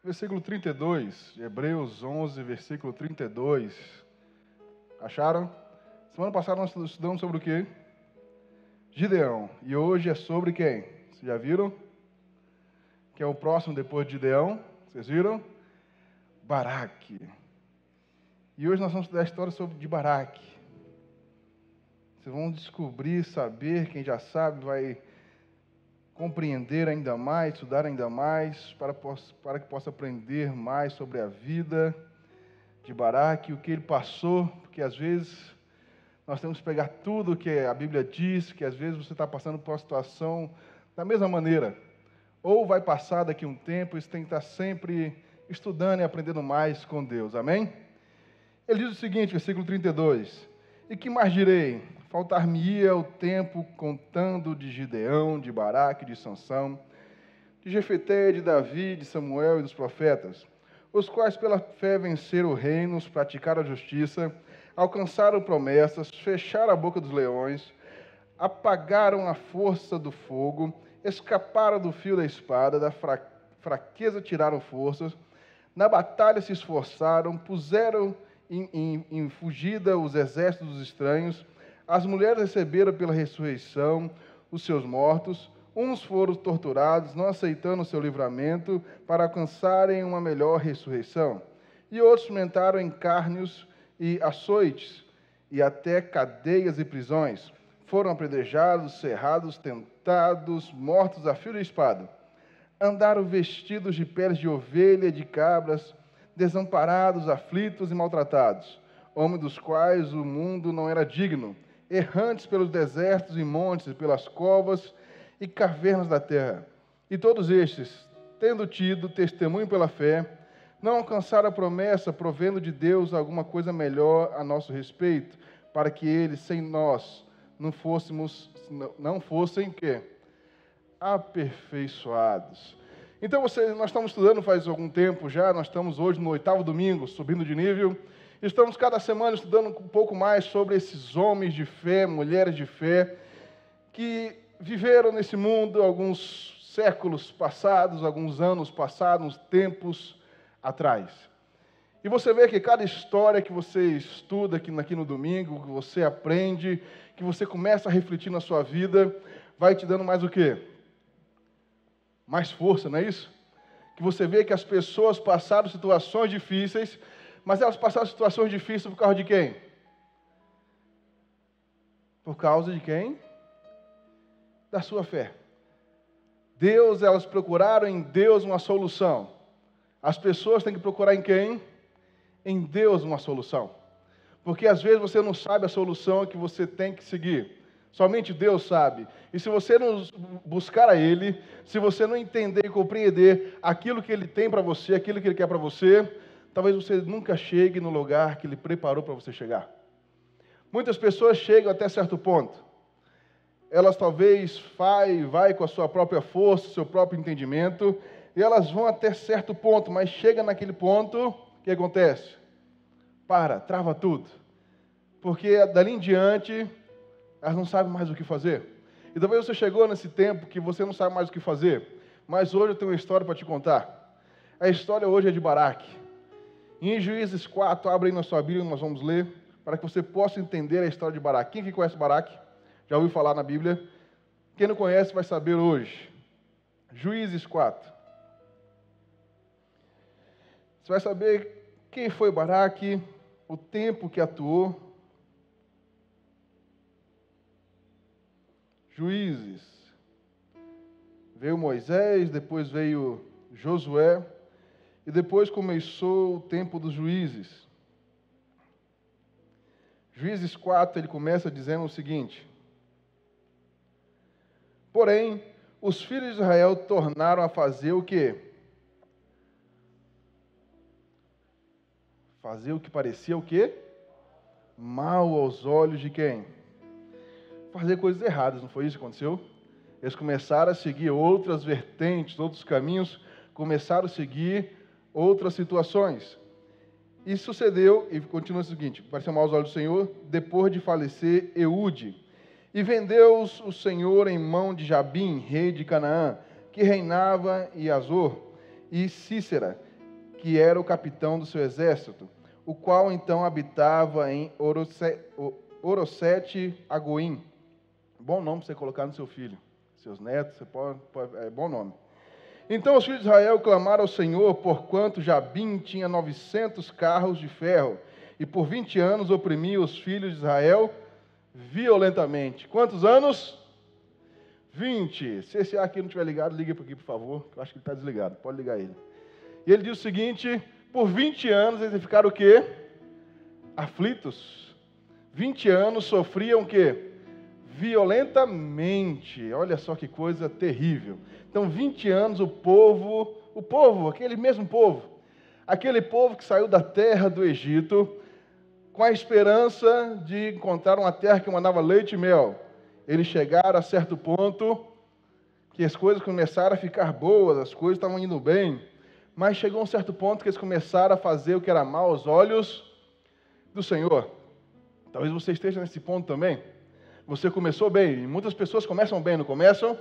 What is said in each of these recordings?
Versículo 32, Hebreus 11, versículo 32. Acharam? Semana passada nós estudamos sobre o quê? Gideão. E hoje é sobre quem? Vocês já viram? Quem é o próximo depois de Gideão? Vocês viram? Baraque. E hoje nós vamos estudar a história de Baraque. Vocês vão descobrir, saber, quem já sabe vai compreender ainda mais, estudar ainda mais, para que possa aprender mais sobre a vida de Baraque, o que ele passou, porque às vezes nós temos que pegar tudo o que a Bíblia diz, que às vezes você está passando por uma situação da mesma maneira, ou vai passar daqui a um tempo, e você tem que estar sempre estudando e aprendendo mais com Deus, amém? Ele diz o seguinte, versículo 32, e que mais direi? Faltar-me-ia o tempo contando de Gideão, de Baraque, de Sansão, de Jefté, de Davi, de Samuel e dos profetas, os quais pela fé venceram reinos, praticaram a justiça, alcançaram promessas, fecharam a boca dos leões, apagaram a força do fogo, escaparam do fio da espada, da fraqueza tiraram forças, na batalha se esforçaram, puseram em fugida os exércitos dos estranhos, as mulheres receberam pela ressurreição os seus mortos, uns foram torturados, não aceitando o seu livramento, para alcançarem uma melhor ressurreição, e outros experimentaram escárnios e açoites, e até cadeias e prisões, foram apedrejados, cerrados, tentados, mortos a fio de espada, andaram vestidos de peles de ovelha e de cabras, desamparados, aflitos e maltratados, homens dos quais o mundo não era digno, errantes pelos desertos e montes, pelas covas e cavernas da terra. E todos estes, tendo tido testemunho pela fé, não alcançaram a promessa, provendo de Deus alguma coisa melhor a nosso respeito, para que eles, sem nós, não fossem quê? Aperfeiçoados. Então, nós estamos estudando faz algum tempo já, nós estamos hoje no 8º domingo, subindo de nível. Estamos cada semana estudando um pouco mais sobre esses homens de fé, mulheres de fé, que viveram nesse mundo alguns séculos passados, alguns anos passados, uns tempos atrás. E você vê que cada história que você estuda aqui no domingo, que você aprende, que você começa a refletir na sua vida, vai te dando mais o quê? Mais força, não é isso? Que você vê que as pessoas passaram situações difíceis, mas elas passaram situações difíceis por causa de quem? Por causa de quem? Da sua fé. Deus, elas procuraram em Deus uma solução. As pessoas têm que procurar em quem? Em Deus uma solução. Porque às vezes você não sabe a solução que você tem que seguir. Somente Deus sabe. E se você não buscar a Ele, se você não entender e compreender aquilo que Ele tem para você, aquilo que Ele quer para você, talvez você nunca chegue no lugar que Ele preparou para você chegar. Muitas pessoas chegam até certo ponto. Elas talvez vai com a sua própria força, seu próprio entendimento, e elas vão até certo ponto, mas chega naquele ponto, o que acontece? Trava tudo. Porque dali em diante, elas não sabem mais o que fazer. E talvez você chegou nesse tempo que você não sabe mais o que fazer, mas hoje eu tenho uma história para te contar. A história hoje é de Baraque. Em Juízes 4, abre aí na sua Bíblia, nós vamos ler, para que você possa entender a história de Baraque. Quem que conhece Baraque? Já ouviu falar na Bíblia? Quem não conhece vai saber hoje. Juízes 4. Você vai saber quem foi Baraque, o tempo que atuou. Juízes. Veio Moisés, depois veio Josué, e depois começou o tempo dos juízes. Juízes 4, ele começa dizendo o seguinte: porém, os filhos de Israel tornaram a fazer o quê? Fazer o que parecia o quê? Mal aos olhos de quem? Fazer coisas erradas, não foi isso que aconteceu? Eles começaram a seguir outras vertentes, outros caminhos, começaram a seguir outras situações. E sucedeu, e continua o seguinte: pareceu mal aos olhos do Senhor, depois de falecer Eude. E vendeu-os o Senhor em mão de Jabim, rei de Canaã, que reinava em Azor, e Cícera, que era o capitão do seu exército, o qual então habitava em Orosete-Agoim. Bom nome para você colocar no seu filho. Seus netos, é bom nome. Então os filhos de Israel clamaram ao Senhor, porquanto Jabim tinha 900 carros de ferro, e por 20 anos oprimia os filhos de Israel violentamente. Quantos anos? 20. Se esse aqui não estiver ligado, liga para aqui, por favor, que eu acho que ele está desligado. Pode ligar ele. E ele diz o seguinte: por 20 anos eles ficaram o quê? Aflitos. 20 anos sofriam o quê? Violentamente. Olha só que coisa terrível. Então, 20 anos o povo, aquele mesmo povo, aquele povo que saiu da terra do Egito, com a esperança de encontrar uma terra que mandava leite e mel. Eles chegaram a certo ponto que as coisas começaram a ficar boas, as coisas estavam indo bem, mas chegou a um certo ponto que eles começaram a fazer o que era mal aos olhos do Senhor. Talvez você esteja nesse ponto também. Você começou bem, e muitas pessoas começam bem, não começam?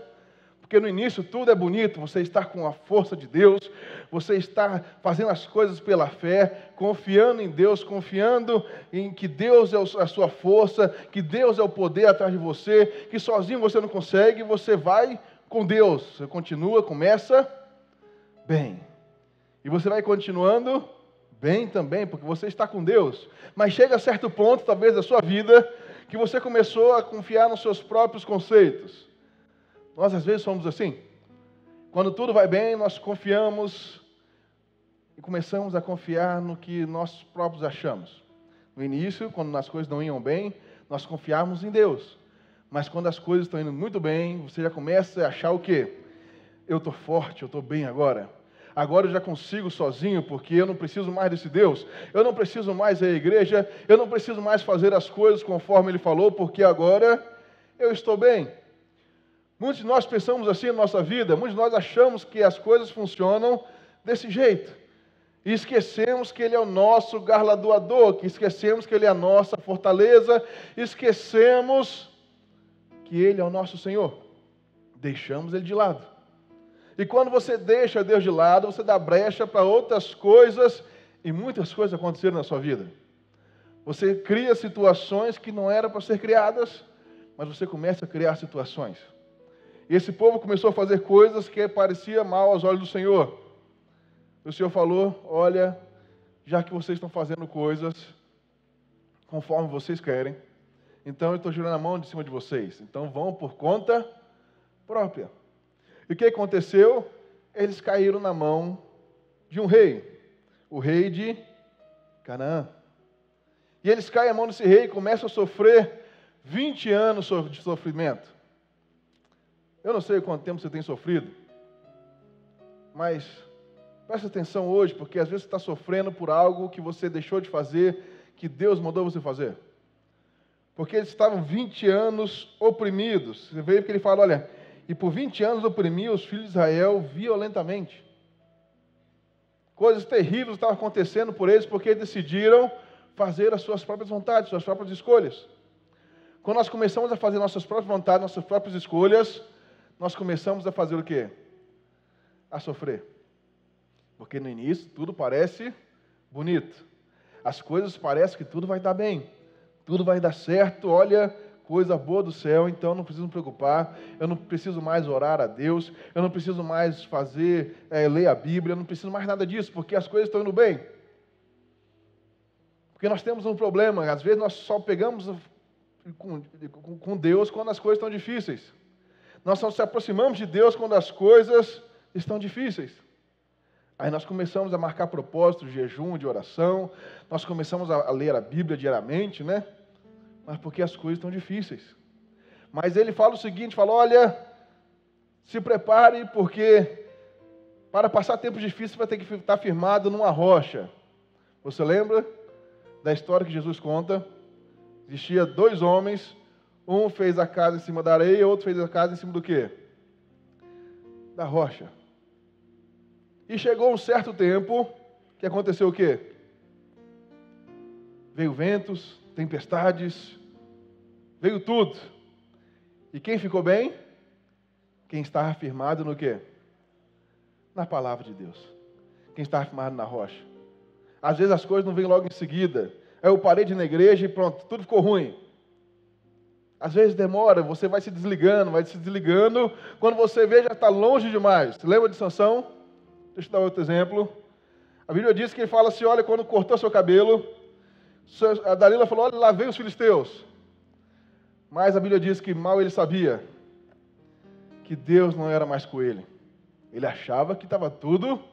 Porque no início tudo é bonito, você está com a força de Deus, você está fazendo as coisas pela fé, confiando em Deus, confiando em que Deus é a sua força, que Deus é o poder atrás de você, que sozinho você não consegue, você vai com Deus, você continua, começa bem. E você vai continuando bem também, porque você está com Deus. Mas chega a certo ponto, talvez, da sua vida, que você começou a confiar nos seus próprios conceitos. Nós, às vezes, somos assim. Quando tudo vai bem, nós confiamos e começamos a confiar no que nós próprios achamos. No início, quando as coisas não iam bem, nós confiávamos em Deus. Mas quando as coisas estão indo muito bem, você já começa a achar o quê? Eu estou forte, eu estou bem agora. Agora eu já consigo sozinho, porque eu não preciso mais desse Deus. Eu não preciso mais ir à igreja. Eu não preciso mais fazer as coisas conforme Ele falou, porque agora eu estou bem. Muitos de nós pensamos assim na nossa vida, muitos de nós achamos que as coisas funcionam desse jeito. E esquecemos que Ele é o nosso galardoador, que esquecemos que Ele é a nossa fortaleza, esquecemos que Ele é o nosso Senhor. Deixamos Ele de lado. E quando você deixa Deus de lado, você dá brecha para outras coisas, e muitas coisas aconteceram na sua vida. Você cria situações que não eram para ser criadas, mas você começa a criar situações. E esse povo começou a fazer coisas que parecia mal aos olhos do Senhor. O Senhor falou: olha, já que vocês estão fazendo coisas conforme vocês querem, então eu estou girando a mão de cima de vocês. Então vão por conta própria. E o que aconteceu? Eles caíram na mão de um rei, o rei de Canaã. E eles caem na mão desse rei e começam a sofrer 20 anos de sofrimento. Eu não sei quanto tempo você tem sofrido, mas presta atenção hoje, porque às vezes você está sofrendo por algo que você deixou de fazer, que Deus mandou você fazer. Porque eles estavam 20 anos oprimidos. Você vê que ele fala, olha, e por 20 anos oprimia os filhos de Israel violentamente. Coisas terríveis estavam acontecendo por eles, porque eles decidiram fazer as suas próprias vontades, suas próprias escolhas. Quando nós começamos a fazer nossas próprias vontades, nossas próprias escolhas, nós começamos a fazer o quê? A sofrer. Porque no início tudo parece bonito. As coisas parecem que tudo vai dar bem. Tudo vai dar certo, olha, coisa boa do céu, então não preciso me preocupar, eu não preciso mais orar a Deus, eu não preciso mais ler a Bíblia, eu não preciso mais nada disso, porque as coisas estão indo bem. Porque nós temos um problema, às vezes nós só pegamos com Deus quando as coisas estão difíceis. Nós só nos aproximamos de Deus quando as coisas estão difíceis. Aí nós começamos a marcar propósitos de jejum, de oração, nós começamos a ler a Bíblia diariamente, né? Mas porque as coisas estão difíceis. Mas ele fala o seguinte, fala, olha, se prepare, porque para passar tempos difíceis você vai ter que estar firmado numa rocha. Você lembra da história que Jesus conta? Existia 2 homens, um fez a casa em cima da areia, outro fez a casa em cima do quê? Da rocha. E chegou um certo tempo, que aconteceu o quê? Veio ventos, tempestades, veio tudo. E quem ficou bem? Quem estava firmado no quê? Na palavra de Deus. quem está firmado na rocha. Às vezes as coisas não vêm logo em seguida. Eu parei de ir na igreja e pronto, tudo ficou ruim. Às vezes demora, você vai se desligando. Quando você vê, já está longe demais. Você lembra de Sansão? Deixa eu dar outro exemplo. A Bíblia diz que ele fala assim, olha, quando cortou seu cabelo, a Dalila falou, olha, lá vem os filisteus. Mas a Bíblia diz que mal ele sabia que Deus não era mais com ele. Ele achava que estava tudo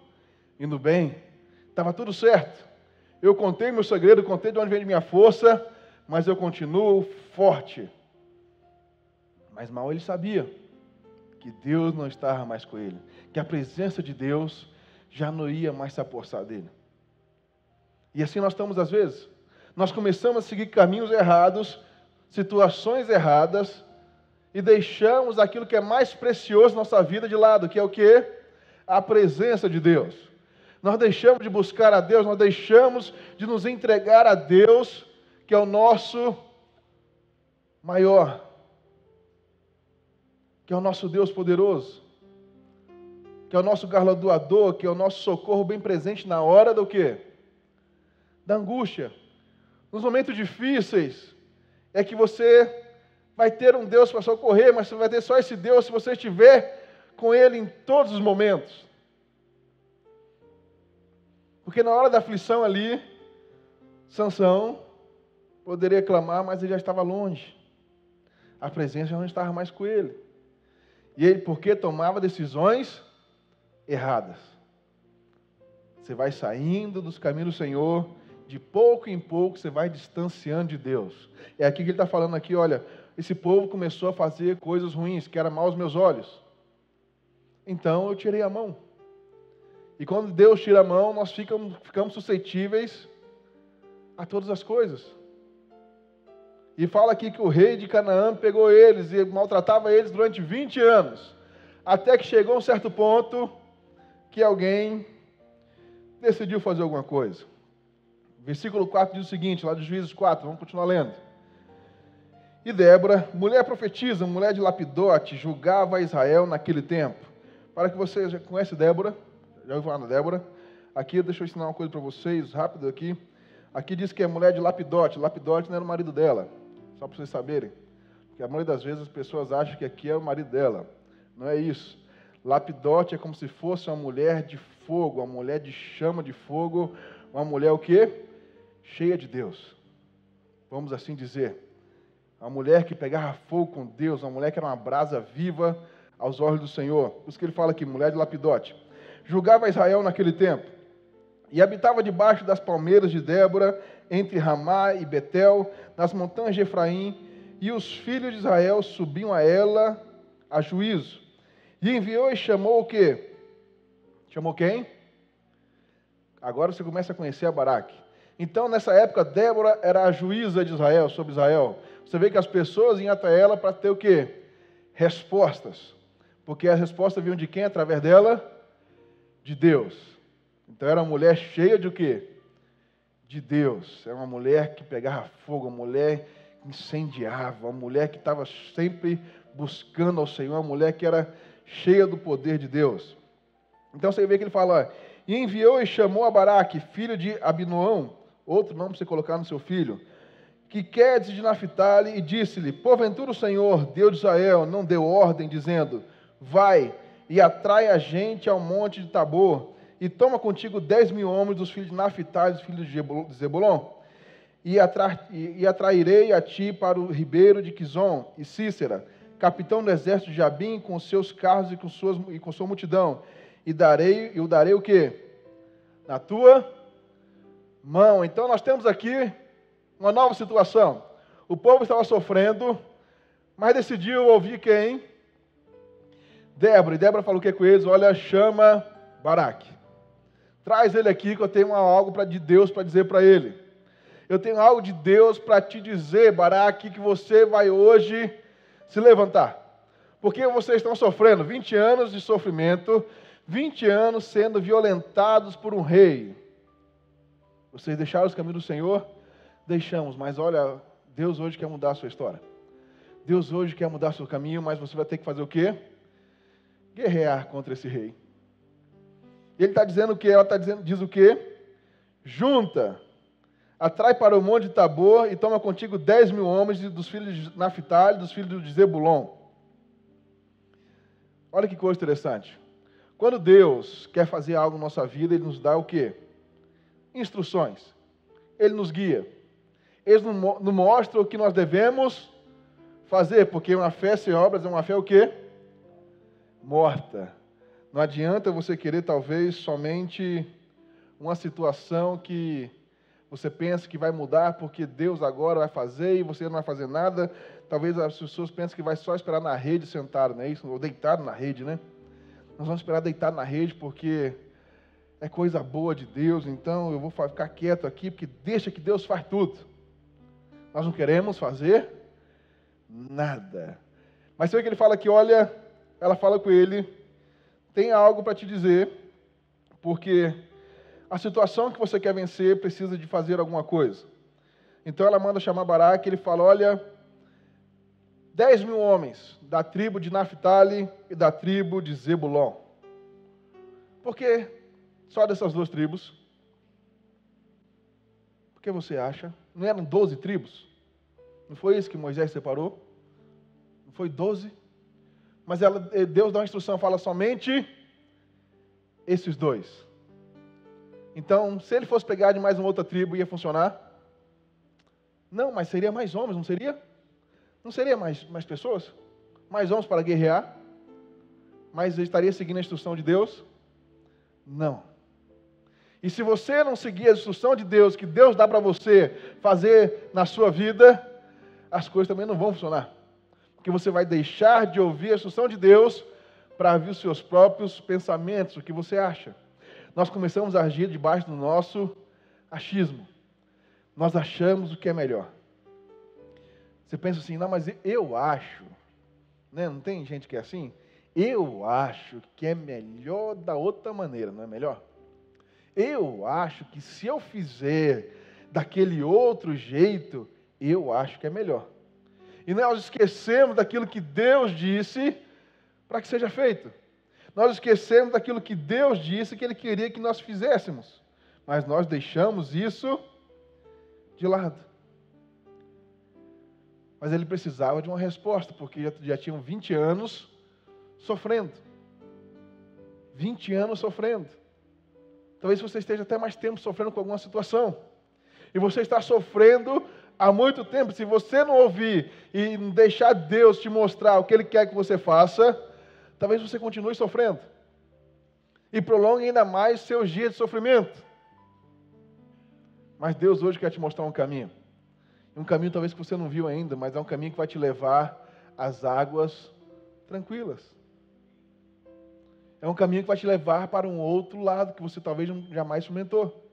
indo bem, estava tudo certo. Eu contei meu segredo, contei de onde vem minha força, mas eu continuo forte. Mas mal ele sabia que Deus não estava mais com ele, que a presença de Deus já não ia mais se apossar dele. E assim nós estamos às vezes. Nós começamos a seguir caminhos errados, situações erradas, e deixamos aquilo que é mais precioso na nossa vida de lado, que é o quê? A presença de Deus. Nós deixamos de buscar a Deus, nós deixamos de nos entregar a Deus, que é o nosso maior, que é o nosso Deus poderoso, que é o nosso galardoador, que é o nosso socorro bem presente na hora do quê? Da angústia. Nos momentos difíceis, é que você vai ter um Deus para socorrer, mas você vai ter só esse Deus se você estiver com Ele em todos os momentos. Porque na hora da aflição ali, Sansão poderia clamar, mas ele já estava longe. A presença já não estava mais com ele. E ele, porque tomava decisões erradas. Você vai saindo dos caminhos do Senhor, de pouco em pouco você vai distanciando de Deus. É aqui que ele está falando aqui, olha, esse povo começou a fazer coisas ruins, que era mal aos meus olhos. Então eu tirei a mão. E quando Deus tira a mão, nós ficamos suscetíveis a todas as coisas. E fala aqui que o rei de Canaã pegou eles e maltratava eles durante 20 anos. Até que chegou um certo ponto que alguém decidiu fazer alguma coisa. Versículo 4 diz o seguinte, lá de Juízes 4, vamos continuar lendo. E Débora, mulher profetisa, mulher de Lapidote, julgava Israel naquele tempo. Para que você já conhece Débora, já ouviu falar na Débora? Aqui, deixa eu ensinar uma coisa para vocês, rápido aqui. Aqui diz que é mulher de Lapidote. Lapidote não era o marido dela, só para vocês saberem. Porque a maioria das vezes as pessoas acham que aqui é o marido dela. Não é isso. Lapidote é como se fosse uma mulher de fogo, uma mulher de chama de fogo, uma mulher o quê? Cheia de Deus. Vamos assim dizer. Uma mulher que pegava fogo com Deus, uma mulher que era uma brasa viva aos olhos do Senhor. Por isso que ele fala aqui, mulher de Lapidote. Julgava Israel naquele tempo. E habitava debaixo das palmeiras de Débora, entre Ramá e Betel, nas montanhas de Efraim, e os filhos de Israel subiam a ela a juízo. E enviou e chamou o quê? Chamou quem? Agora você começa a conhecer a Baraque. Então, nessa época, Débora era a juíza de Israel, sobre Israel. Você vê que as pessoas iam até ela para ter o quê? Respostas. Porque as respostas vinham de quem através dela? De Deus. Então, era uma mulher cheia de o quê? De Deus. Era uma mulher que pegava fogo, uma mulher que incendiava, uma mulher que estava sempre buscando ao Senhor, uma mulher que era cheia do poder de Deus. Então, você vê que ele fala, e enviou e chamou a Baraque, filho de Abinoão, outro nome para você colocar no seu filho, que Quedes de Naphtali, e disse-lhe, porventura o Senhor, Deus de Israel, não deu ordem, dizendo, vai e atrai a gente ao monte de Tabor, e toma contigo 10.000 homens dos filhos de Naphtali, dos filhos de Zebulon, e atrairei a ti para o ribeiro de Quizon, e Cícera, capitão do exército de Jabim, com seus carros e com sua multidão, e o darei o quê? Na tua mão. Então nós temos aqui uma nova situação. O povo estava sofrendo, mas decidiu ouvir quem? Débora. E Débora falou o que com eles? Olha, chama Baraque. Traz ele aqui que eu tenho algo de Deus para dizer para ele. Eu tenho algo de Deus para te dizer, Baraque, que você vai hoje se levantar. Porque vocês estão sofrendo 20 anos de sofrimento, 20 anos sendo violentados por um rei. Vocês deixaram os caminhos do Senhor? Deixamos, mas olha, Deus hoje quer mudar a sua história. Deus hoje quer mudar seu caminho, mas você vai ter que fazer o quê? Guerrear contra esse rei. Ele está dizendo o quê? Ela está dizendo, diz o quê? Junta, atrai para o monte de Tabor e toma contigo 10.000 homens dos filhos de Naphtali, dos filhos de Zebulon. Olha que coisa interessante. Quando Deus quer fazer algo na nossa vida, Ele nos dá o quê? Instruções. Ele nos guia. Ele nos mostra o que nós devemos fazer, porque uma fé sem obras é uma fé o quê? Morta. Não adianta você querer talvez somente uma situação que você pensa que vai mudar porque Deus agora vai fazer e você não vai fazer nada. Talvez as pessoas pensem que vai só esperar na rede sentado, não é isso? Ou deitado na rede, né? Nós vamos esperar deitado na rede porque é coisa boa de Deus, então eu vou ficar quieto aqui porque deixa que Deus faz tudo. Nós não queremos fazer nada. Mas você vê que ele fala que, olha, ela fala com ele, tem algo para te dizer, porque a situação que você quer vencer precisa de fazer alguma coisa. Então ela manda chamar Baraque, ele fala, olha, 10.000 homens da tribo de Naphtali e da tribo de Zebulon. Por que só dessas duas tribos? Por que você acha? Não eram 12 tribos? Não foi isso que Moisés separou? Não foi 12? Mas Deus dá uma instrução, fala somente esses dois. Então, se ele fosse pegar de mais uma outra tribo, ia funcionar? Não, mas seria mais homens, não seria? Não seria mais pessoas? Mais homens para guerrear? Mas ele estaria seguindo a instrução de Deus? Não. E se você não seguir a instrução de Deus, que Deus dá para você fazer na sua vida, as coisas também não vão funcionar. Porque você vai deixar de ouvir a instrução de Deus para ouvir os seus próprios pensamentos, o que você acha. Nós começamos a agir debaixo do nosso achismo. Nós achamos o que é melhor. Você pensa assim, não, mas eu acho, né? Não tem gente que é assim? Eu acho que é melhor da outra maneira, não é melhor? Eu acho que se eu fizer daquele outro jeito, eu acho que é melhor. E nós esquecemos daquilo que Deus disse para que seja feito. Nós esquecemos daquilo que Deus disse que Ele queria que nós fizéssemos. Mas nós deixamos isso de lado. Mas ele precisava de uma resposta, porque já tinham 20 anos sofrendo. 20 anos sofrendo. Talvez você esteja até mais tempo sofrendo com alguma situação. E você está sofrendo há muito tempo. Se você não ouvir e deixar Deus te mostrar o que Ele quer que você faça, talvez você continue sofrendo. E prolongue ainda mais seus dias de sofrimento. Mas Deus hoje quer te mostrar um caminho. Um caminho talvez que você não viu ainda, mas é um caminho que vai te levar às águas tranquilas. É um caminho que vai te levar para um outro lado que você talvez jamais experimentou.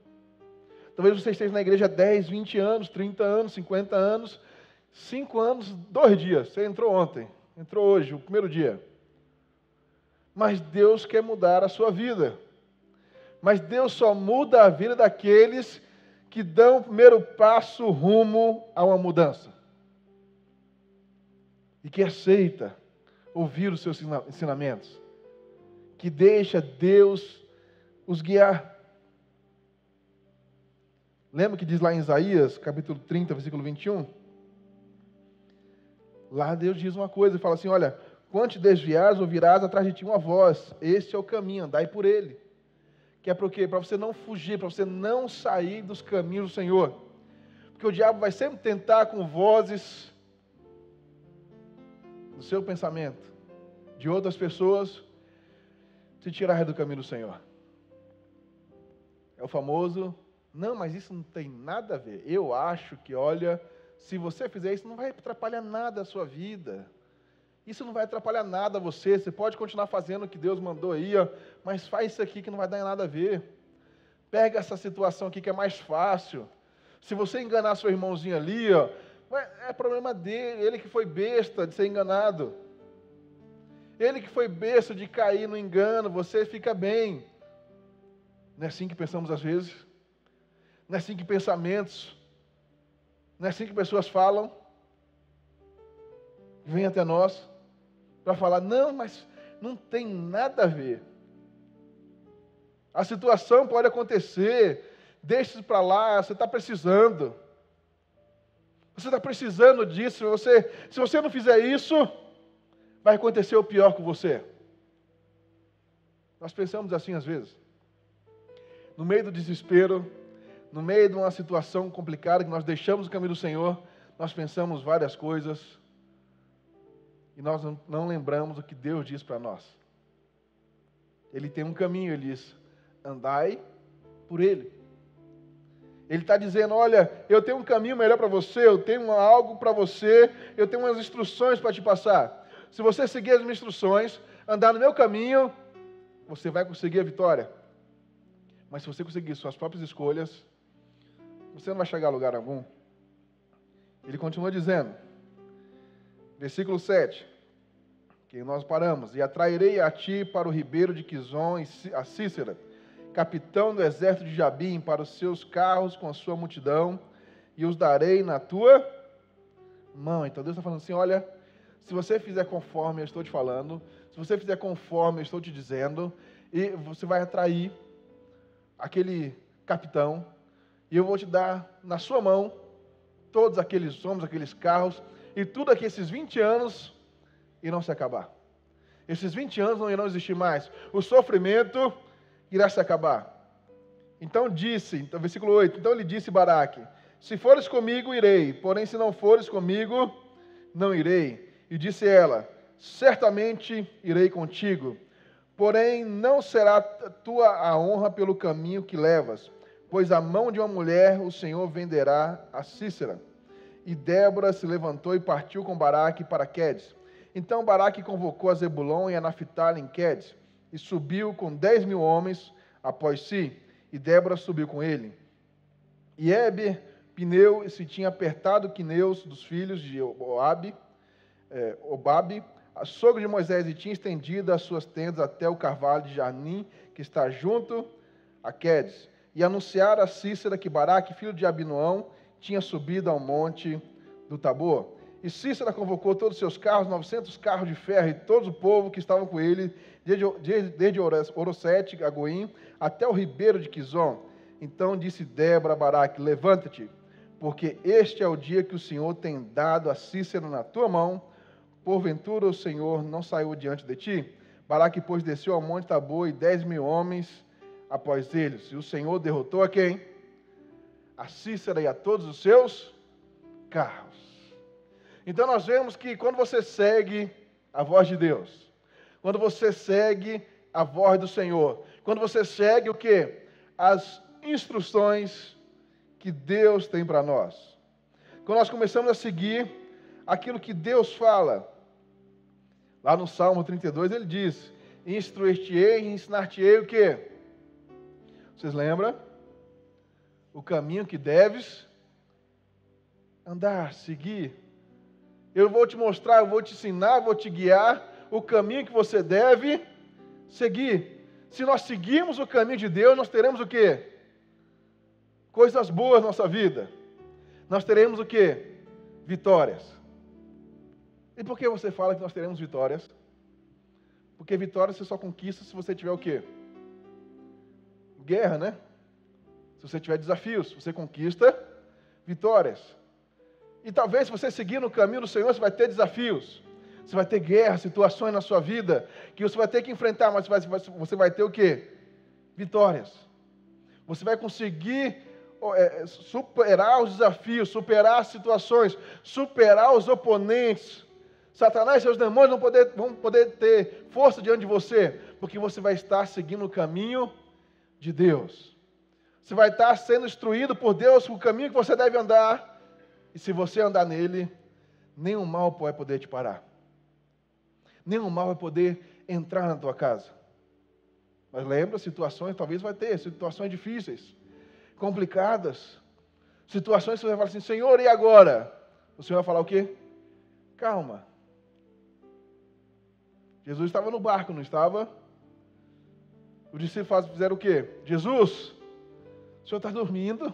Talvez você esteja na igreja há 10, 20 anos, 30 anos, 50 anos, 5 anos, 2 dias. Você entrou ontem, entrou hoje, o primeiro dia. Mas Deus quer mudar a sua vida. Mas Deus só muda a vida daqueles que dão o primeiro passo rumo a uma mudança. E que aceita ouvir os seus ensinamentos. Que deixa Deus os guiar. Lembra que diz lá em Isaías, capítulo 30, versículo 21? Lá Deus diz uma coisa, ele fala assim, olha, quando te desviares, ouvirás atrás de ti uma voz. Este é o caminho, andai por ele. Que é para o quê? Para você não fugir, para você não sair dos caminhos do Senhor. Porque o diabo vai sempre tentar com vozes do seu pensamento, de outras pessoas, te tirar do caminho do Senhor. É o famoso, não, mas isso não tem nada a ver. Eu acho que, olha, se você fizer isso, não vai atrapalhar nada a sua vida. Isso não vai atrapalhar nada a você. Você pode continuar fazendo o que Deus mandou aí, ó, mas faz isso aqui que não vai dar nada a ver. Pega essa situação aqui que é mais fácil. Se você enganar seu irmãozinho ali, ó, é problema dele, ele que foi besta de ser enganado. Ele que foi besta de cair no engano, você fica bem. Não é assim que pensamos às vezes? Não é assim que pensamentos, não é assim que pessoas falam? Vêm até nós para falar, não, mas não tem nada a ver. A situação pode acontecer, deixe isso para lá, você está precisando. Você está precisando disso, se você não fizer isso, vai acontecer o pior com você. Nós pensamos assim às vezes. No meio do desespero, no meio de uma situação complicada, que nós deixamos o caminho do Senhor, nós pensamos várias coisas, e nós não lembramos o que Deus diz para nós. Ele tem um caminho, ele diz, andai por ele. Ele está dizendo, olha, eu tenho um caminho melhor para você, eu tenho algo para você, eu tenho umas instruções para te passar. Se você seguir as minhas instruções, andar no meu caminho, você vai conseguir a vitória. Mas se você conseguir suas próprias escolhas, você não vai chegar a lugar algum. Ele continua dizendo, versículo 7, que nós paramos, e atrairei a ti para o ribeiro de Quizon a Cícera, capitão do exército de Jabim, para os seus carros com a sua multidão, e os darei na tua mão. Então Deus está falando assim, olha, se você fizer conforme eu estou te falando, se você fizer conforme eu estou te dizendo, e você vai atrair aquele capitão, e eu vou te dar na sua mão todos aqueles homens, aqueles carros, e tudo aqui, esses 20 anos, irão se acabar. Esses 20 anos não irão existir mais. O sofrimento irá se acabar. Então versículo 8, então lhe disse Baraque, se fores comigo, irei, porém se não fores comigo, não irei. E disse ela, certamente irei contigo, porém não será tua a honra pelo caminho que levas, pois a mão de uma mulher o Senhor venderá a Cícera. E Débora se levantou e partiu com Baraque para Quedes. Então Baraque convocou a Zebulon e a Naphtali em Quedes, e subiu com 10.000 homens após si, e Débora subiu com ele. E Heber, Pineu, se tinha apertado Quineus dos filhos de Obabe, a sogra de Moisés, e tinha estendido as suas tendas até o carvalho de Jarnim, que está junto a Quedes. E anunciaram a Cícera que Baraque, filho de Abinoão, tinha subido ao monte do Tabor. E Cícera convocou todos os seus carros, 900 carros de ferro, e todo o povo que estava com ele, desde Orosete, a Goim, até o ribeiro de Quizon. Então disse Débora a Baraque, levanta-te, porque este é o dia que o Senhor tem dado a Cícera na tua mão. Porventura o Senhor não saiu diante de ti? Baraque, pois, desceu ao monte Tabor, e 10.000 homens após eles. E o Senhor derrotou a quem? A Cícera e a todos os seus carros. Então nós vemos que quando você segue a voz de Deus, quando você segue a voz do Senhor, quando você segue o quê? As instruções que Deus tem para nós. Quando nós começamos a seguir aquilo que Deus fala, lá no Salmo 32 ele diz, instruir-te-ei e ensinar-te-ei o quê? Vocês lembram? O caminho que deves andar, seguir. Eu vou te mostrar, eu vou te ensinar, eu vou te guiar o caminho que você deve seguir. Se nós seguirmos o caminho de Deus, nós teremos o quê? Coisas boas na nossa vida. Nós teremos o quê? Vitórias. E por que você fala que nós teremos vitórias? Porque vitórias você só conquista se você tiver o quê? Guerra, né? Se você tiver desafios, você conquista vitórias. E talvez se você seguir no caminho do Senhor, você vai ter desafios. Você vai ter guerra, situações na sua vida que você vai ter que enfrentar, mas você vai ter o quê? Vitórias. Você vai conseguir superar os desafios, superar as situações, superar os oponentes. Satanás e seus demônios vão poder ter força diante de você, porque você vai estar seguindo o caminho de Deus. Você vai estar sendo instruído por Deus o caminho que você deve andar. E se você andar nele, nenhum mal vai poder te parar. Nenhum mal vai poder entrar na tua casa. Mas lembra, situações, talvez vai ter, situações difíceis, complicadas. Situações que você vai falar assim, Senhor, e agora? O Senhor vai falar o quê? Calma. Jesus estava no barco, não estava? Os discípulos fizeram o quê? Jesus, o Senhor está dormindo.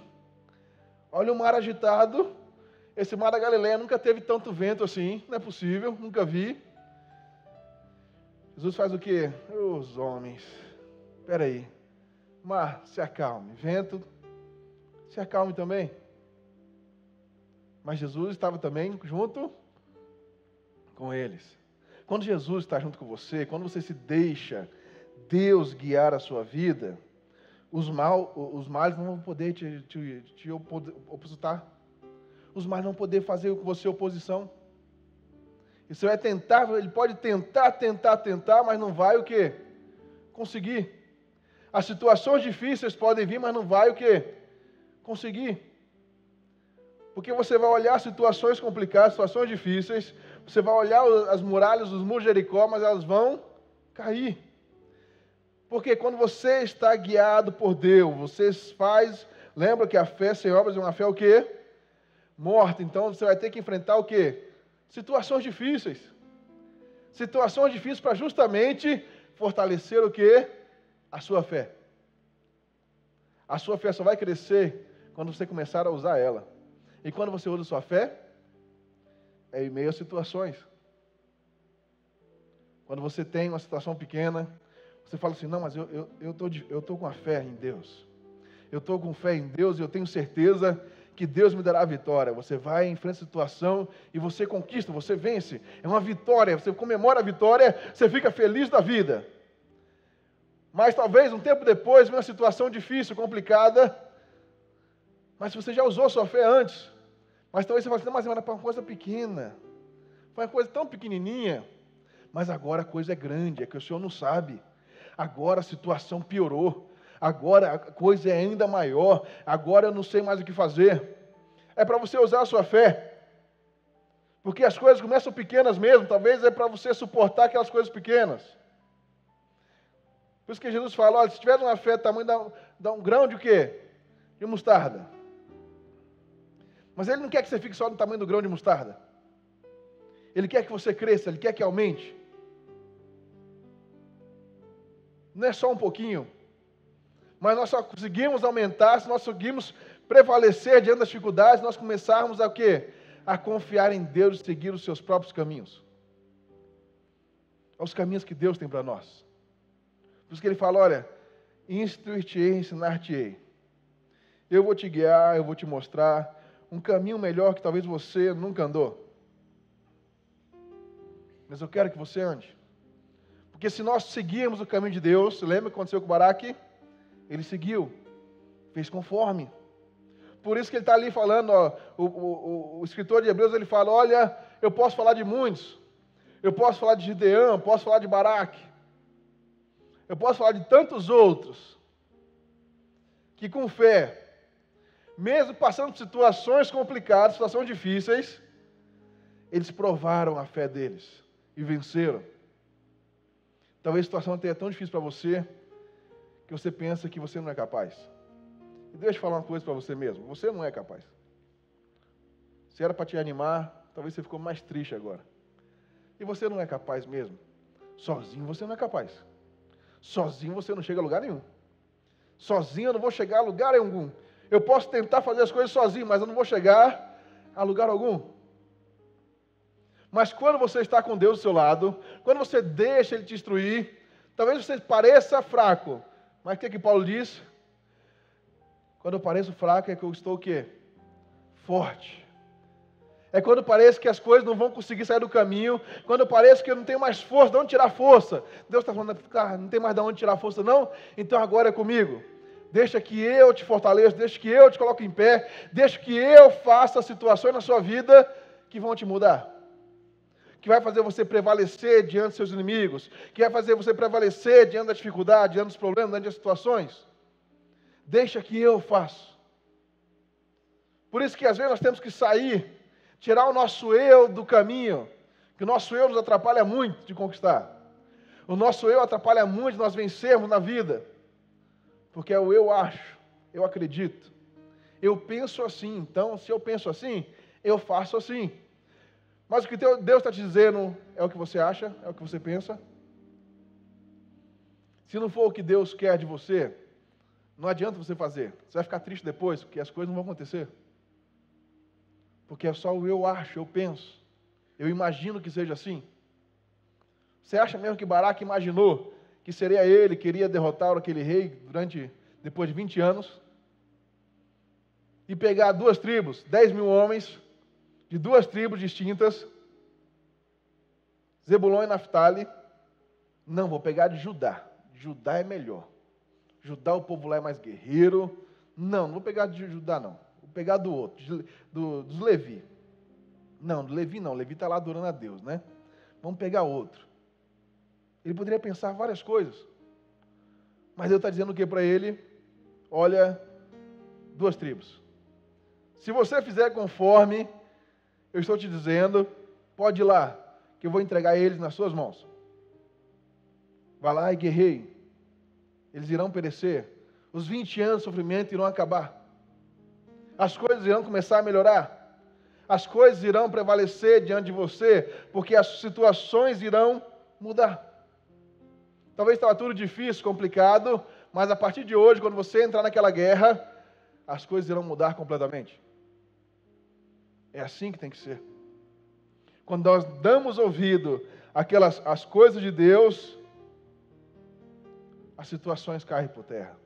Olha o mar agitado. Esse mar da Galileia nunca teve tanto vento assim. Não é possível, nunca vi. Jesus faz o quê? Os homens. Espera aí. mar, se acalme. Vento, se acalme também. Mas Jesus estava também junto com eles. Quando Jesus está junto com você, quando você se deixa Deus guiar a sua vida, os males não vão poder te opositar. Os males não vão poder fazer com você oposição. E você vai tentar, ele pode tentar, mas não vai o quê? Conseguir. As situações difíceis podem vir, mas não vai o quê? Conseguir. Porque você vai olhar situações complicadas, situações difíceis, você vai olhar as muralhas, os muros de Jericó, mas elas vão cair. Porque quando você está guiado por Deus, você lembra que a fé sem obras é uma fé o quê? Morta. Então você vai ter que enfrentar o quê? Situações difíceis. Situações difíceis para justamente fortalecer o quê? A sua fé. A sua fé só vai crescer quando você começar a usar ela. E quando você usa a sua fé, é em meio a situações. Quando você tem uma situação pequena, você fala assim, não, mas eu tô com a fé em Deus. Eu estou com fé em Deus e eu tenho certeza que Deus me dará a vitória. Você vai, enfrenta a situação e você conquista, você vence. É uma vitória, você comemora a vitória, você fica feliz da vida. Mas talvez um tempo depois, vem uma situação difícil, complicada, mas você já usou sua fé antes. Mas talvez você fale assim, não, mas era para uma coisa pequena. Foi uma coisa tão pequenininha. Mas agora a coisa é grande, é que o Senhor não sabe. Agora a situação piorou. Agora a coisa é ainda maior. Agora eu não sei mais o que fazer. É para você usar a sua fé. Porque as coisas começam pequenas mesmo. Talvez é para você suportar aquelas coisas pequenas. Por isso que Jesus fala, olha, se tiver uma fé tamanho dá um grão de o quê? De mostarda. Mas Ele não quer que você fique só no tamanho do grão de mostarda. Ele quer que você cresça, Ele quer que aumente. Não é só um pouquinho. Mas nós só conseguimos aumentar se nós conseguimos prevalecer diante das dificuldades, nós começarmos a o quê? A confiar em Deus e seguir os seus próprios caminhos. Os caminhos que Deus tem para nós. Por isso que Ele fala, olha, instruir-te-ei, ensinar-te-ei. Eu vou te guiar, eu vou te mostrar um caminho melhor que talvez você nunca andou. Mas eu quero que você ande. Porque se nós seguirmos o caminho de Deus, lembra o que aconteceu com Baraque? Ele seguiu, fez conforme. Por isso que ele está ali falando, ó, o escritor de Hebreus, ele fala, olha, eu posso falar de muitos. Eu posso falar de Gideão, posso falar de Baraque. Eu posso falar de tantos outros. Que com fé, mesmo passando por situações complicadas, situações difíceis, eles provaram a fé deles e venceram. Talvez a situação tenha tão difícil para você, que você pensa que você não é capaz. E deixa eu falar uma coisa para você mesmo, você não é capaz. Se era para te animar, talvez você ficou mais triste agora. E você não é capaz mesmo. Sozinho você não é capaz. Sozinho você não chega a lugar nenhum. Sozinho eu não vou chegar a lugar algum. Eu posso tentar fazer as coisas sozinho, mas eu não vou chegar a lugar algum. Mas quando você está com Deus do seu lado, quando você deixa Ele te instruir, talvez você pareça fraco. Mas o que Paulo diz? Quando eu pareço fraco é que eu estou o quê? Forte. É quando parece que as coisas não vão conseguir sair do caminho, quando parece que eu não tenho mais força, de onde tirar força? Deus está falando, não tem mais de onde tirar força não? Então agora é comigo. Deixa que eu te fortaleça, deixa que eu te coloque em pé, deixa que eu faça situações na sua vida que vão te mudar. Que vai fazer você prevalecer diante dos seus inimigos, que vai fazer você prevalecer diante da dificuldade, diante dos problemas, diante das situações. Deixa que eu faço. Por isso que às vezes nós temos que sair, tirar o nosso eu do caminho, que o nosso eu nos atrapalha muito de conquistar. O nosso eu atrapalha muito de nós vencermos na vida, porque é o eu acho, eu acredito, eu penso assim, então se eu penso assim, eu faço assim. Mas o que Deus está te dizendo é o que você acha, é o que você pensa. Se não for o que Deus quer de você, não adianta você fazer. Você vai ficar triste depois, porque as coisas não vão acontecer. Porque é só o eu acho, eu penso. Eu imagino que seja assim. Você acha mesmo que Baraque imaginou que seria ele, queria derrotar aquele rei durante depois de 20 anos, e pegar 2 tribos, 10 mil homens, de 2 tribos distintas, Zebulon e Naftali. Não, vou pegar de Judá. Judá é melhor. Judá, o povo lá é mais guerreiro. Não vou pegar de Judá, não. Vou pegar do outro, dos Levi. Não, do Levi não. Levi está lá adorando a Deus, né? Vamos pegar outro. Ele poderia pensar várias coisas. Mas Deus está dizendo o que para ele? Olha, 2 tribos. Se você fizer conforme eu estou te dizendo, pode ir lá, que eu vou entregar eles nas suas mãos. Vá lá e guerreie. Eles irão perecer. Os 20 anos de sofrimento irão acabar. As coisas irão começar a melhorar. As coisas irão prevalecer diante de você, porque as situações irão mudar. Talvez estava tudo difícil, complicado, mas a partir de hoje, quando você entrar naquela guerra, as coisas irão mudar completamente. É assim que tem que ser. Quando nós damos ouvido às coisas de Deus, as situações caem por terra.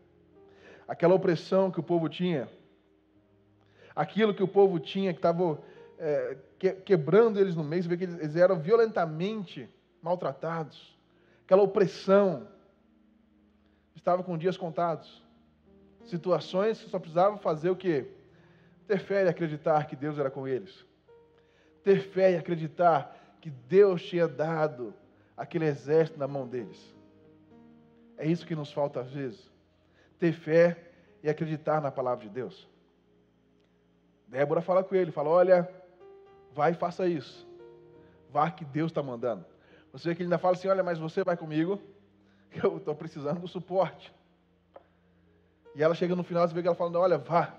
Aquela opressão que o povo tinha, aquilo que o povo tinha, que estava quebrando eles no meio, você vê que eles eram violentamente maltratados. Aquela opressão estava com dias contados. Situações que só precisavam fazer o quê? Ter fé e acreditar que Deus era com eles. Ter fé e acreditar que Deus tinha dado aquele exército na mão deles. É isso que nos falta às vezes. Ter fé e acreditar na palavra de Deus. Débora fala com ele, fala, olha, vai e faça isso. Vá que Deus está mandando. Você vê que ele ainda fala assim, olha, mas você vai comigo, que eu estou precisando do suporte. E ela chega no final, você vê que ela fala, olha, vá.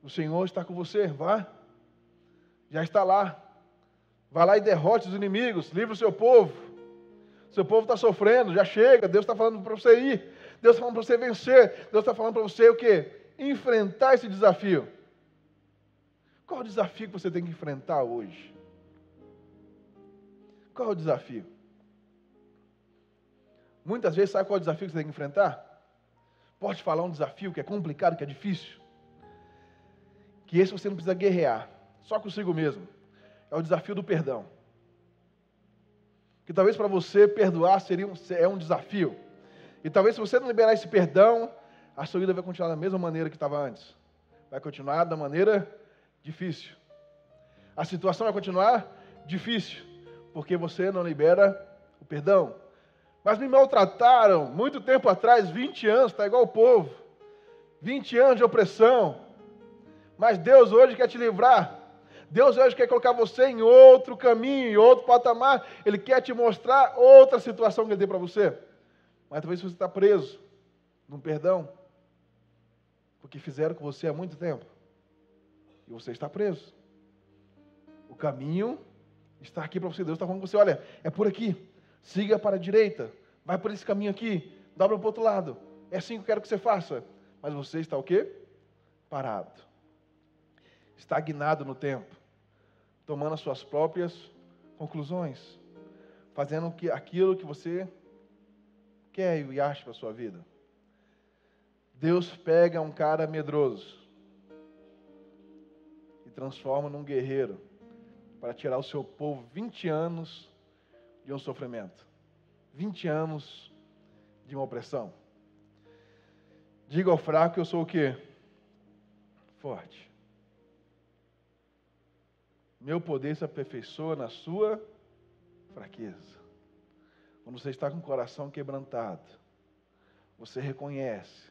O Senhor está com você, vá. Já está lá. Vá lá e derrote os inimigos, livre o seu povo. Seu povo está sofrendo, já chega. Deus está falando para você ir. Deus está falando para você vencer. Deus está falando para você o quê? Enfrentar esse desafio. Qual é o desafio que você tem que enfrentar hoje? Qual é o desafio? Muitas vezes, sabe qual é o desafio que você tem que enfrentar? Pode falar um desafio que é complicado, que é difícil. Que esse você não precisa guerrear, só consigo mesmo. É o desafio do perdão. Que talvez para você perdoar é um desafio. E talvez se você não liberar esse perdão, a sua vida vai continuar da mesma maneira que estava antes. Vai continuar da maneira difícil. A situação vai continuar difícil, porque você não libera o perdão. Mas me maltrataram muito tempo atrás, 20 anos, está igual o povo. 20 anos de opressão. Mas Deus hoje quer te livrar. Deus hoje quer colocar você em outro caminho, em outro patamar. Ele quer te mostrar outra situação que Ele tem para você. Mas talvez você está preso num perdão, porque fizeram com você há muito tempo. E você está preso. O caminho está aqui para você. Deus está falando com você, olha, é por aqui. Siga para a direita. Vai por esse caminho aqui. Dobra para o outro lado. É assim que eu quero que você faça. Mas você está o quê? Parado. Estagnado no tempo, tomando as suas próprias conclusões, fazendo aquilo que você quer e acha para a sua vida. Deus pega um cara medroso e transforma num guerreiro para tirar o seu povo 20 anos de um sofrimento, 20 anos de uma opressão. Diga ao fraco, eu sou o quê? Forte. Meu poder se aperfeiçoa na sua fraqueza. Quando você está com o coração quebrantado, você reconhece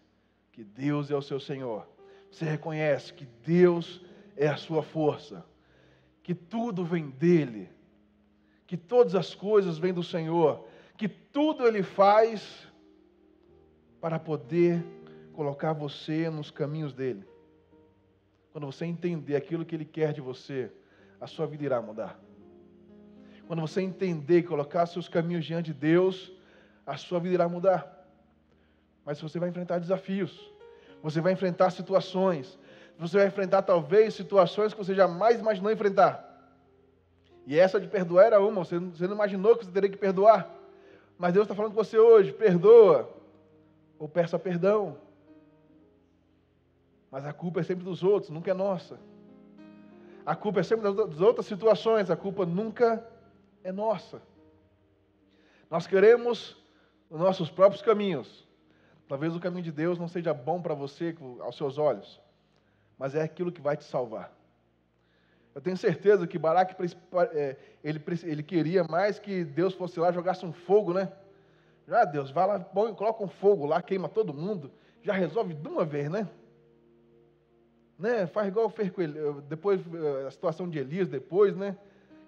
que Deus é o seu Senhor. Você reconhece que Deus é a sua força. Que tudo vem dEle. Que todas as coisas vêm do Senhor. Que tudo Ele faz para poder colocar você nos caminhos dEle. Quando você entender aquilo que Ele quer de você, a sua vida irá mudar. Quando você entender e colocar seus caminhos diante de Deus, a sua vida irá mudar. Mas você vai enfrentar desafios. Você vai enfrentar situações. Você vai enfrentar talvez situações que você jamais imaginou enfrentar. E essa de perdoar era uma. Você não imaginou que você teria que perdoar. Mas Deus está falando com você hoje. Perdoa. ou peça perdão. Mas a culpa é sempre dos outros, nunca é nossa. A culpa é sempre das outras situações, a culpa nunca é nossa. Nós queremos os nossos próprios caminhos. Talvez o caminho de Deus não seja bom para você, aos seus olhos, mas é aquilo que vai te salvar. Eu tenho certeza que Baraque, ele queria mais que Deus fosse lá e jogasse um fogo, né? Já Deus, vai lá, coloca um fogo lá, queima todo mundo, já resolve de uma vez, né? Faz igual fez com ele, depois a situação de Elias, depois, né?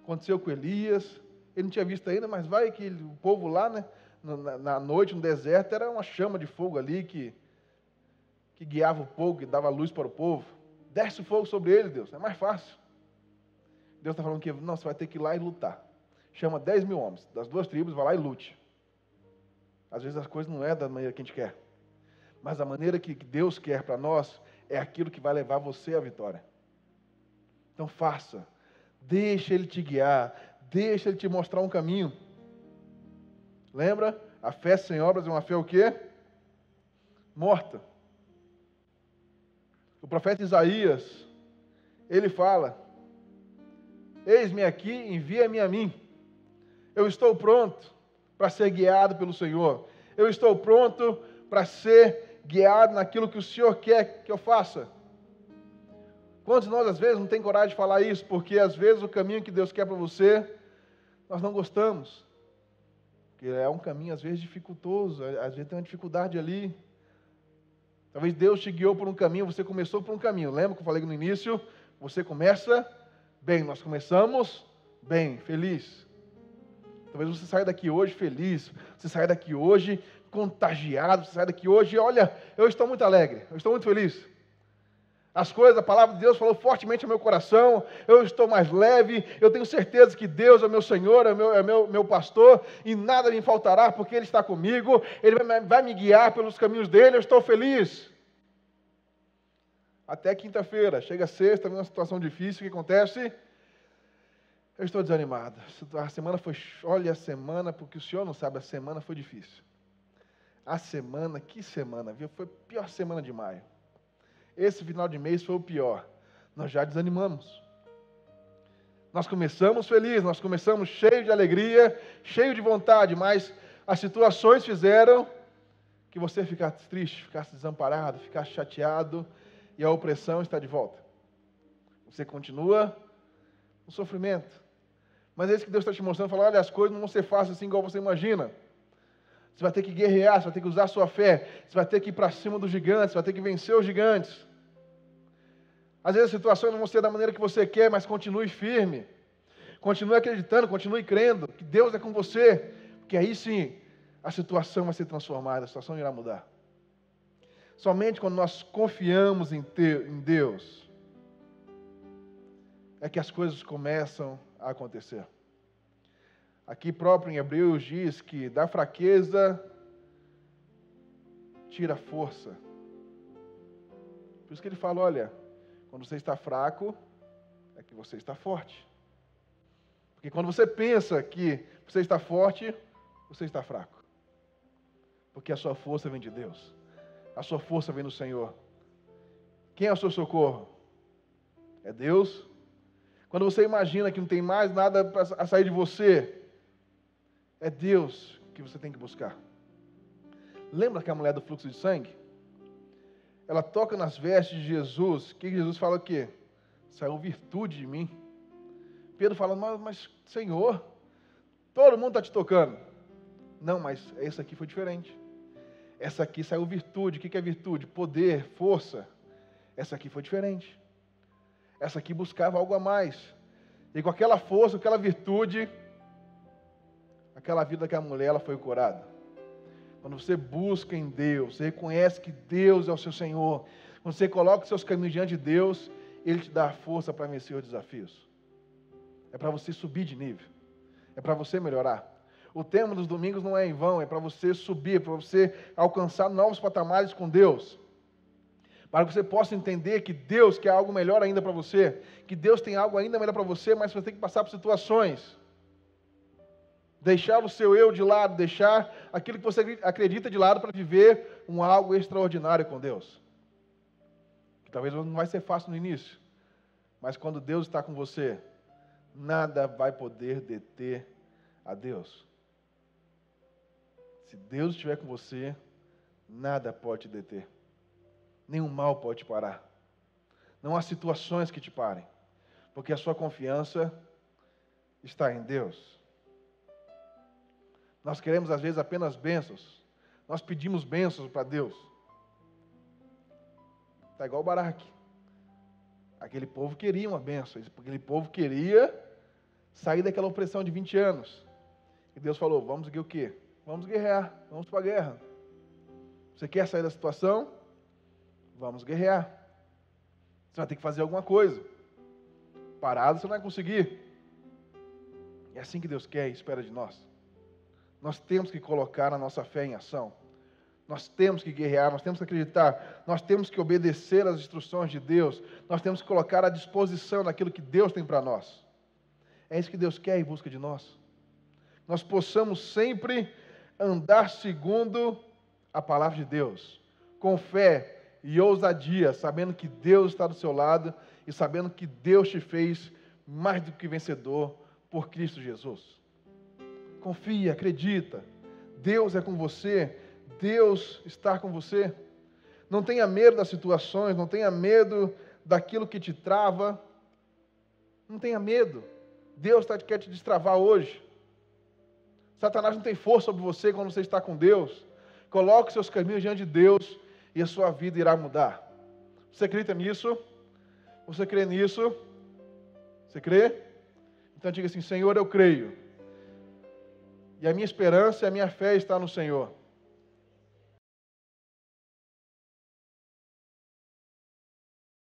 Aconteceu com Elias, ele não tinha visto ainda, mas vai que o povo lá, né? Na noite, no deserto, era uma chama de fogo ali que guiava o povo, que dava luz para o povo. Desce o fogo sobre ele, Deus, é mais fácil. Deus está falando que não, você vai ter que ir lá e lutar. Chama 10 mil homens das duas tribos, vai lá e lute. Às vezes as coisas não é da maneira que a gente quer, mas a maneira que Deus quer para nós é aquilo que vai levar você à vitória. Então faça, deixa Ele te guiar, deixa Ele te mostrar um caminho. Lembra? A fé sem obras é uma fé o quê? Morta. O profeta Isaías, ele fala: eis-me aqui, envia-me a mim. Eu estou pronto para ser guiado pelo Senhor. Eu estou pronto para ser guiado naquilo que o Senhor quer que eu faça. Quantos de nós, às vezes, não tem coragem de falar isso? Porque, às vezes, o caminho que Deus quer para você, nós não gostamos. Porque é um caminho, às vezes, dificultoso. Às vezes tem uma dificuldade ali. Talvez Deus te guiou por um caminho, você começou por um caminho. Lembra que eu falei no início? Você começa bem. Nós começamos bem, feliz. Talvez você saia daqui hoje feliz. Você saia daqui hoje contagiado. Você saia daqui hoje, olha, eu estou muito alegre. Eu estou muito feliz. As coisas, a palavra de Deus falou fortemente ao meu coração, eu estou mais leve, eu tenho certeza que Deus é o meu Senhor, é meu pastor, e nada me faltará, porque Ele está comigo, Ele vai me guiar pelos caminhos dEle, eu estou feliz. Até quinta-feira, chega sexta, vem uma situação difícil, o que acontece? Eu estou desanimado. A semana foi, olha a semana, porque o senhor não sabe, a semana foi difícil. A semana, que semana, viu? Foi a pior semana de maio. Esse final de mês foi o pior. Nós já desanimamos. Nós começamos felizes, nós começamos cheios de alegria, cheio de vontade, mas as situações fizeram que você ficasse triste, ficasse desamparado, ficasse chateado, e a opressão está de volta. Você continua no sofrimento. Mas é isso que Deus está te mostrando, falando, olha, as coisas não vão ser fáceis assim igual você imagina. Você vai ter que guerrear, você vai ter que usar a sua fé, você vai ter que ir para cima dos gigantes, você vai ter que vencer os gigantes. Às vezes as situações não vão ser da maneira que você quer, mas continue firme. Continue acreditando, continue crendo que Deus é com você, porque aí sim a situação vai ser transformada, a situação irá mudar. Somente quando nós confiamos em Deus é que as coisas começam a acontecer. Aqui próprio em Hebreus diz que da fraqueza tira força. Por isso que ele fala, olha, quando você está fraco, é que você está forte. Porque quando você pensa que você está forte, você está fraco. Porque a sua força vem de Deus. A sua força vem do Senhor. Quem é o seu socorro? É Deus. Quando você imagina que não tem mais nada a sair de você, é Deus que você tem que buscar. Lembra que a mulher do fluxo de sangue? Ela toca nas vestes de Jesus. O que Jesus fala o quê? Saiu virtude de mim. Pedro fala, mas Senhor, todo mundo está te tocando. Não, mas essa aqui foi diferente. Essa aqui saiu virtude. O que é virtude? Poder, força. Essa aqui foi diferente. Essa aqui buscava algo a mais. E com aquela força, aquela virtude, aquela vida daquela mulher, ela foi curada. Quando você busca em Deus, você reconhece que Deus é o seu Senhor, quando você coloca os seus caminhos diante de Deus, Ele te dá a força para vencer os desafios. É para você subir de nível. É para você melhorar. O tema dos domingos não é em vão, é para você subir, para você alcançar novos patamares com Deus. Para que você possa entender que Deus quer algo melhor ainda para você, que Deus tem algo ainda melhor para você, mas você tem que passar por situações. Deixar o seu eu de lado, deixar aquilo que você acredita de lado para viver algo extraordinário com Deus. Que talvez não vai ser fácil no início, mas quando Deus está com você, nada vai poder deter a Deus. Se Deus estiver com você, nada pode te deter. Nenhum mal pode te parar. Não há situações que te parem, porque a sua confiança está em Deus. Nós queremos, às vezes, apenas bênçãos. Nós pedimos bênçãos para Deus. Está igual o Baraque. Aquele povo queria uma bênção. Aquele povo queria sair daquela opressão de 20 anos. E Deus falou, vamos o quê? Vamos guerrear, vamos para a guerra. Você quer sair da situação? Vamos guerrear. Você vai ter que fazer alguma coisa. Parado você não vai conseguir. É assim que Deus quer e espera de nós. Nós temos que colocar a nossa fé em ação. Nós temos que guerrear, nós temos que acreditar, nós temos que obedecer às instruções de Deus, nós temos que colocar à disposição daquilo que Deus tem para nós. É isso que Deus quer em busca de nós. Nós possamos sempre andar segundo a palavra de Deus, com fé e ousadia, sabendo que Deus está do seu lado e sabendo que Deus te fez mais do que vencedor por Cristo Jesus. Confia, acredita. Deus é com você. Deus está com você. Não tenha medo das situações, não tenha medo daquilo que te trava. Não tenha medo. Deus quer te destravar hoje. Satanás não tem força sobre você quando você está com Deus. Coloque os seus caminhos diante de Deus e a sua vida irá mudar. Você acredita nisso? Você crê nisso? Você crê? Então diga assim, Senhor, eu creio. E a minha esperança e a minha fé está no Senhor.